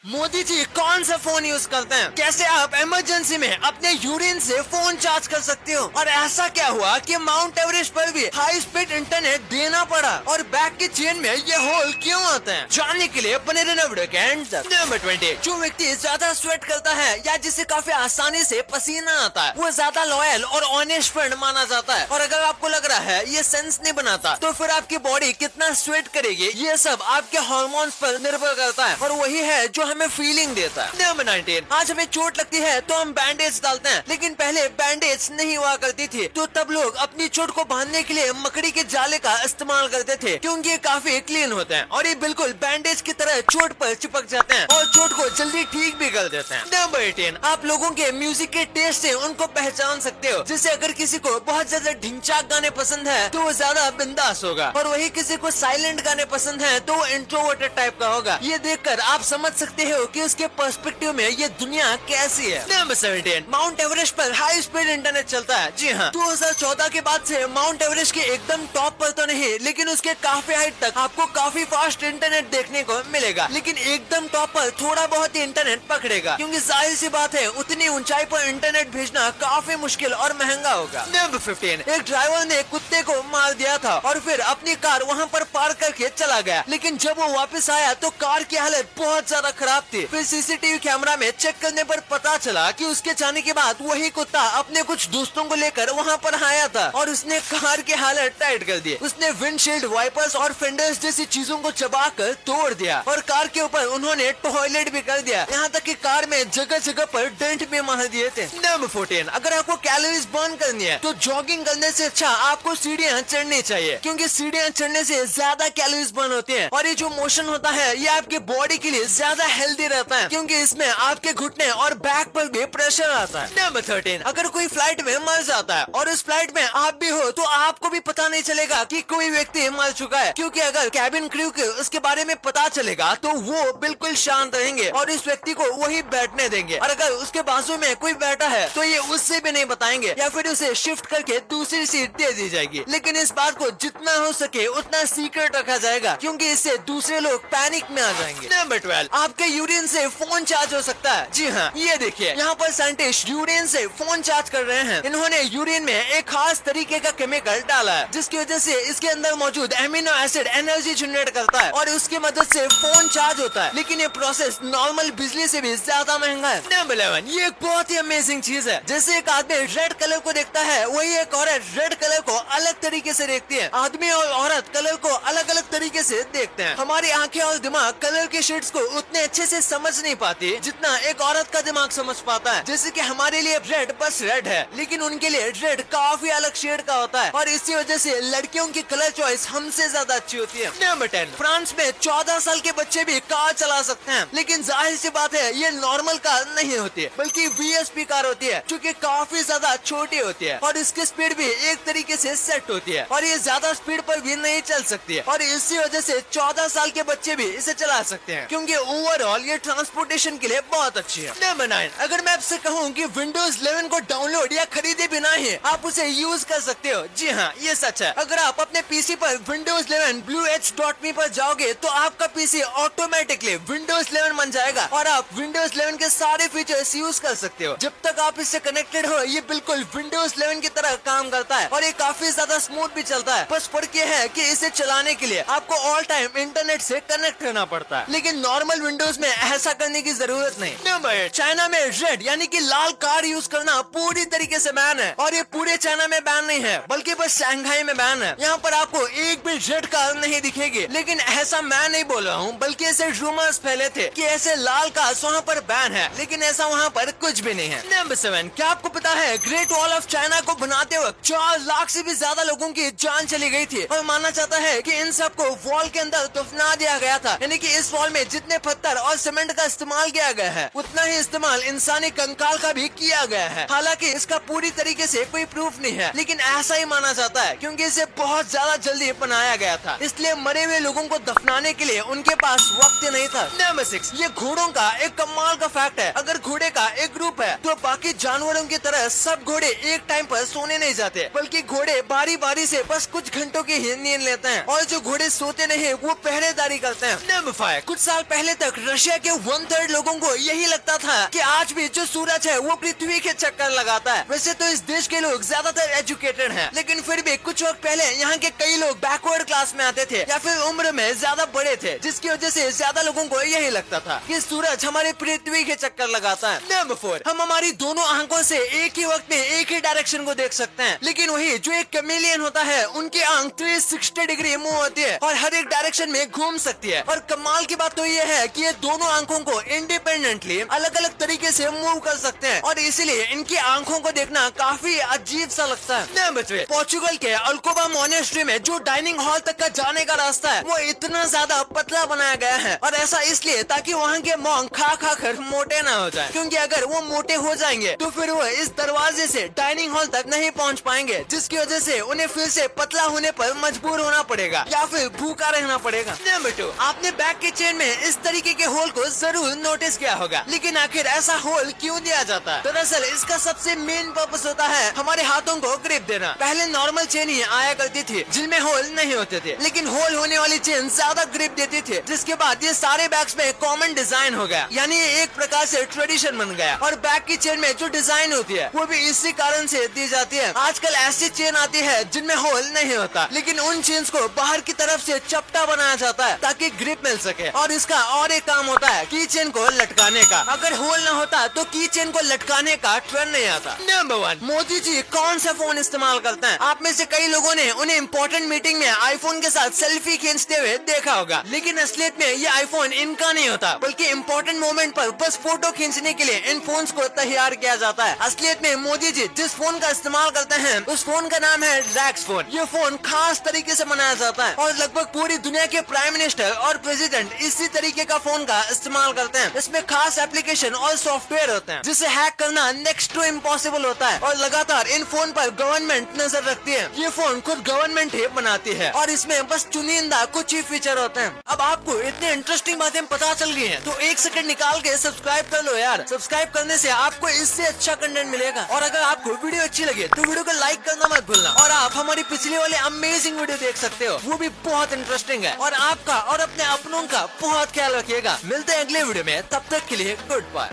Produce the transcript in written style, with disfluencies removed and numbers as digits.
मोदी जी कौन सा phone use करते हैं? कैसे आप इमरजेंसी में अपने यूरिन से फोन चार्ज कर सकते हो? और ऐसा क्या हुआ कि माउंट एवरेस्ट पर भी हाई स्पीड इंटरनेट देना पड़ा? और बैक की चेन में ये होल क्यों आते हैं? जानने के लिए बने रहना वीडियो के एंड तक। नंबर 20, जो व्यक्ति ज्यादा स्वेट करता है या जिसे काफी आसानी से पसीना आता है वो ज्यादा लॉयल और ऑनेस्ट फ्रेंड माना जाता है। और अगर आपको लग रहा है ये सेंस नहीं बनाता तो फिर आपकी बॉडी कितना स्वेट करेगी ये सब आपके हार्मोन्स पर निर्भर करता है और वही है जो हमें फीलिंग देता है। नंबर 19, आज हमें चोट लगती है तो हम बैंडेज डालते हैं, लेकिन पहले बैंडेज नहीं हुआ करती थी तो तब लोग अपनी चोट को बांधने के लिए मकड़ी के जाले का इस्तेमाल करते थे क्योंकि ये काफी क्लीन होते हैं और ये बिल्कुल बैंडेज की तरह चोट पर चिपक जाते हैं और चोट को जल्दी ठीक भी कर देते हैं। नंबर 18, आप लोगों के म्यूजिक के टेस्ट से उनको पहचान सकते हो। जैसे अगर किसी को बहुत ज्यादा ढिंचाक गाने पसंद है तो वो ज्यादा बिंदास होगा और वही किसी को साइलेंट गाने पसंद है तो वो इंट्रोवर्टेड टाइप का होगा। ये देखकर आप समझ सकते हो कि उसके पर्सपेक्टिव में ये दुनिया कैसी है। नंबर 17, माउंट एवरेस्ट पर हाई स्पीड इंटरनेट चलता है। जी हाँ, 2014 के बाद से माउंट एवरेस्ट के एकदम टॉप पर तो नहीं लेकिन उसके काफी हाइट तक आपको काफी फास्ट इंटरनेट देखने को मिलेगा, लेकिन एकदम टॉप पर थोड़ा बहुत ही इंटरनेट पकड़ेगा क्योंकि जाहिर सी बात है उतनी ऊंचाई पर इंटरनेट भेजना काफी मुश्किल और महंगा होगा। नंबर 15, एक ड्राइवर ने कुत्ते को मार दिया था और फिर अपनी कार वहाँ पर पार्क करके चला गया, लेकिन जब वो वापस आया तो कार की हालत बहुत ज्यादा खराब थी। फिर सीसीटीवी कैमरा में चेक करने पर पता चला कि उसके जाने के बाद वही कुत्ता अपने कुछ दोस्तों को लेकर वहाँ पर आया था और उसने कार की हालत टाइट कर दी। उसने विंडशील्ड, वाइपर्स और फेंडर्स जैसी चीजों को चबाकर तोड़ दिया और कार के ऊपर उन्होंने टॉयलेट भी कर दिया, यहाँ तक कि कार में जगह जगह पर डेंट भी मार दिए थे। नंबर 14, अगर आपको कैलोरीज बर्न करनी है तो जॉगिंग करने से अच्छा आपको सीढ़ियाँ चढ़नी चाहिए क्योंकि सीढ़ियाँ चढ़ने से ज्यादा कैलोरीज बर्न होती है और ये जो मोशन होता है ये आपके बॉडी के लिए ज्यादा हेल्दी रहता है क्योंकि इसमें आपके घुटने और बैक पर भी प्रेशर आता है। नंबर 13, अगर कोई फ्लाइट में मर जाता है और उस फ्लाइट में आप भी हो तो आपको भी पता नहीं चलेगा कि कोई व्यक्ति मर चुका है क्योंकि अगर कैबिन क्रू को उसके बारे में पता चलेगा तो वो बिल्कुल शांत रहेंगे और इस व्यक्ति को वही बैठने देंगे और अगर उसके बाजू में कोई बैठा है तो ये उससे भी नहीं बताएंगे या फिर उसे शिफ्ट करके दूसरी सीट दे दी जाएगी, लेकिन इस बात को जितना हो सके उतना सीक्रेट रखा जाएगा क्योंकि इससे दूसरे लोग पैनिक में आ जाएंगे। नंबर 12, आपके यूरिन से फोन चार्ज हो सकता है। जी हाँ, ये देखिए यहाँ पर साइंटिस्ट यूरिन से फोन चार्ज कर रहे हैं। इन्होंने यूरिन में एक खास तरीके का केमिकल डाला है जिसकी वजह से इसके अंदर मौजूद एमिनो एसिड एनर्जी जनरेट करता है और उसकी मदद से फोन चार्ज होता है, लेकिन ये प्रोसेस नॉर्मल बिजली से भी ज्यादा महंगा है। नंबर 11, ये एक बहुत ही अमेजिंग चीज है। जैसे एक आदमी रेड कलर को देखता है वही एक औरत रेड कलर को अलग तरीके से देखती है। आदमी और औरत कलर को अलग अलग तरीके से देखते हैं। हमारी आंखें और दिमाग कलर के शेड्स को उतने अच्छे से समझ नहीं पाती जितना एक औरत का दिमाग समझ पाता है। जैसे कि हमारे लिए रेड बस रेड है लेकिन उनके लिए रेड काफी अलग शेड का होता है और इसी वजह से लड़कियों की कलर चॉइस हमसे ज्यादा अच्छी होती है। नंबर 10, फ्रांस में 14 साल के बच्चे भी कार चला सकते हैं, लेकिन जाहिर सी बात है ये नॉर्मल कार नहीं होती है बल्कि VSP कार होती है जो कि काफी ज्यादा छोटी होती है और इसकी स्पीड भी एक तरीके से सेट होती है और ये ज्यादा स्पीड पर भी नहीं चल सकती है और इसी वजह से 14 साल के बच्चे भी इसे चला सकते हैं क्योंकि ओवरऑल ये ट्रांसपोर्टेशन के लिए बहुत अच्छी है। नंबर 9, अगर मैं आपसे कहूँ कि विंडोज 11 को डाउनलोड या खरीदे बिना ही आप उसे यूज कर सकते हो, जी हाँ ये सच है। अगर आप अपने पीसी पर विंडोज 11 blueedge.me पर जाओगे तो आपका पीसी ऑटोमेटिकली विंडोज 11 बन जाएगा और आप विंडोज 11 के सारे फीचर्स यूज कर सकते हो। जब तक आप इससे कनेक्टेड हो ये बिल्कुल विंडोज 11 की तरह काम करता है और ये काफी ज्यादा स्मूथ भी चलता है। बस फर्क ये है कि इसे चलाने के लिए आपको ऑल टाइम इंटरनेट से कनेक्ट रहना पड़ता है, लेकिन नॉर्मल विंडोज में ऐसा करने की जरूरत नहीं। नंबर 8, चाइना में रेड यानी कि लाल कार यूज करना पूरी तरीके से बैन है और ये पूरे चाइना में बैन नहीं है बल्कि बस शंघाई में बैन है। यहाँ पर आपको एक भी रेड कार नहीं दिखेगी, लेकिन ऐसा मैं नहीं बोल रहा हूँ बल्कि ऐसे रूमर्स फैले थे कि ऐसे लाल कार वहाँ पर बैन है, लेकिन ऐसा वहाँ पर कुछ भी नहीं है। नंबर 7, क्या आपको पता है ग्रेट वॉल ऑफ चाइना को बनाते वक्त 4 लाख से भी ज्यादा लोगों की जान चली गई थी और माना जाता है कि इन सबको वॉल के अंदर दफना दिया गया था, यानी कि इस वॉल में जितने पत्थर और सीमेंट का इस्तेमाल किया गया है उतना ही इस्तेमाल इंसानी कंकाल का भी किया गया है। हालांकि इसका पूरी तरीके से कोई प्रूफ नहीं है, लेकिन ऐसा ही माना जाता है क्योंकि इसे बहुत ज्यादा जल्दी बनाया गया था, इसलिए मरे हुए लोगों को दफनाने के लिए उनके पास वक्त नहीं था। नंबर 6, ये घोड़ों का एक कमाल का फैक्ट है। अगर घोड़े का एक ग्रुप है तो बाकी जानवरों की तरह सब घोड़े एक टाइम पर सोने नहीं जाते, बल्कि घोड़े बारी बारी से बस कुछ घंटों की ही नींद लेते हैं और जो घोड़े सोते नहीं वो पहरेदारी करते हैं। नंबर 5, कुछ साल पहले तक रशिया के 1/3 लोगों को यही लगता था कि आज भी जो सूरज है वो पृथ्वी के चक्कर लगाता है। वैसे तो इस देश के लोग ज्यादातर एजुकेटेड हैं, लेकिन फिर भी कुछ वक्त पहले यहाँ के कई लोग बैकवर्ड क्लास में आते थे या फिर उम्र में ज्यादा बड़े थे, जिसकी वजह से ज्यादा लोगों को यही लगता था कि सूरज हमारे पृथ्वी के चक्कर लगाता है। नंबर 4, हम हमारी दोनों आंखों से एक ही वक्त में एक ही डायरेक्शन को देख सकते हैं, लेकिन वही जो एक कैमेलियन होता है उनकी आंख 360 डिग्री मूव होती है और हर एक डायरेक्शन में घूम सकती है। और कमाल की बात तो ये है कि ये दोनों आंखों को इंडिपेंडेंटली अलग अलग तरीके से मूव कर सकते हैं और इसीलिए इनकी आंखों को देखना काफी अजीब सा लगता है। नंबर 3, पोर्चुगल के अल्कोबा मोनेस्ट्री में जो डाइनिंग हॉल तक का जाने का रास्ता है वो इतना ज्यादा पतला बनाया गया है, और ऐसा इसलिए ताकि वहाँ के मॉन्क खा खा कर मोटे ना हो जाए, क्योंकि अगर वो मोटे हो जाएंगे तो फिर वो इस दरवाजे से डाइनिंग हॉल तक नहीं पहुँच पाएंगे, जिसकी वजह से उन्हें फिर से पतला होने पर मजबूर होना पड़ेगा या फिर भूखा रहना पड़ेगा। नंबर 2, आपने बैग के चेन में इस तरीके के होल को जरूर नोटिस किया होगा, लेकिन आखिर ऐसा होल क्यों दिया जाता है? दरअसल इसका सबसे मेन पर्पस होता है हमारे हाथों को ग्रिप देना। पहले नॉर्मल चेन ही आया करती थी जिनमें होल नहीं होते थे, लेकिन होल होने वाली चेन ज्यादा ग्रिप देती थी, जिसके बाद ये सारे बैग्स में कॉमन डिजाइन हो गया, यानी ये एक प्रकार से ट्रेडिशन बन गया। और बैग की चेन में जो डिजाइन होती है वो भी इसी कारण से दी जाती है। आजकल ऐसी चेन आती है जिनमें होल नहीं होता, लेकिन उन चेन्स को बाहर की तरफ से चपटा बनाया जाता है ताकि ग्रिप मिल सके, और इसका और एक काम होता है की चेन को लटकाने का। अगर होल न होता तो की चेन को लटकाने का ट्रेंड नहीं आता। नंबर 1, मोदी जी कौन सा फोन इस्तेमाल करते हैं? आप में से कई लोगों ने उन्हें इंपॉर्टेंट मीटिंग में आईफोन के साथ सेल्फी खींचते हुए देखा होगा, लेकिन असलियत में ये आईफोन इनका नहीं होता, बल्कि इंपॉर्टेंट मोमेंट पर बस फोटो खींचने के लिए इन फोन्स को तैयार किया जाता है। असलियत में मोदी जी जिस फोन का इस्तेमाल करते हैं उस फोन का नाम है रैक्स फोन। ये फोन खास तरीके से बनाया जाता है और लगभग पूरी दुनिया के प्राइम मिनिस्टर और प्रेसिडेंट इसी तरीके का फोन का इस्तेमाल करते हैं। इसमें खास एप्लीकेशन और सॉफ्टवेयर होते हैं जिसे हैक करना नेक्स्ट टू इम्पॉसिबल होता है, और लगातार इन फोन पर गवर्नमेंट नजर रखती है। ये फोन खुद गवर्नमेंट ही बनाती है और इसमें बस चुनिंदा कुछ ही फीचर होते हैं। अब आपको इतनी इंटरेस्टिंग बातें पता चल गई हैं, तो एक सेकंड निकाल के सब्सक्राइब कर लो यार। सब्सक्राइब करने से आपको इससे अच्छा कंटेंट मिलेगा, और अगर आपको वीडियो अच्छी लगे तो वीडियो को लाइक करना मत भूलना, और आप हमारी पिछले वाले अमेजिंग वीडियो देख सकते हो, वो भी बहुत इंटरेस्टिंग है। और आपका और अपने अपनों का बहुत ख्याल रखिएगा। मिलते हैं अगले वीडियो में, तब तक के लिए गुड बाय।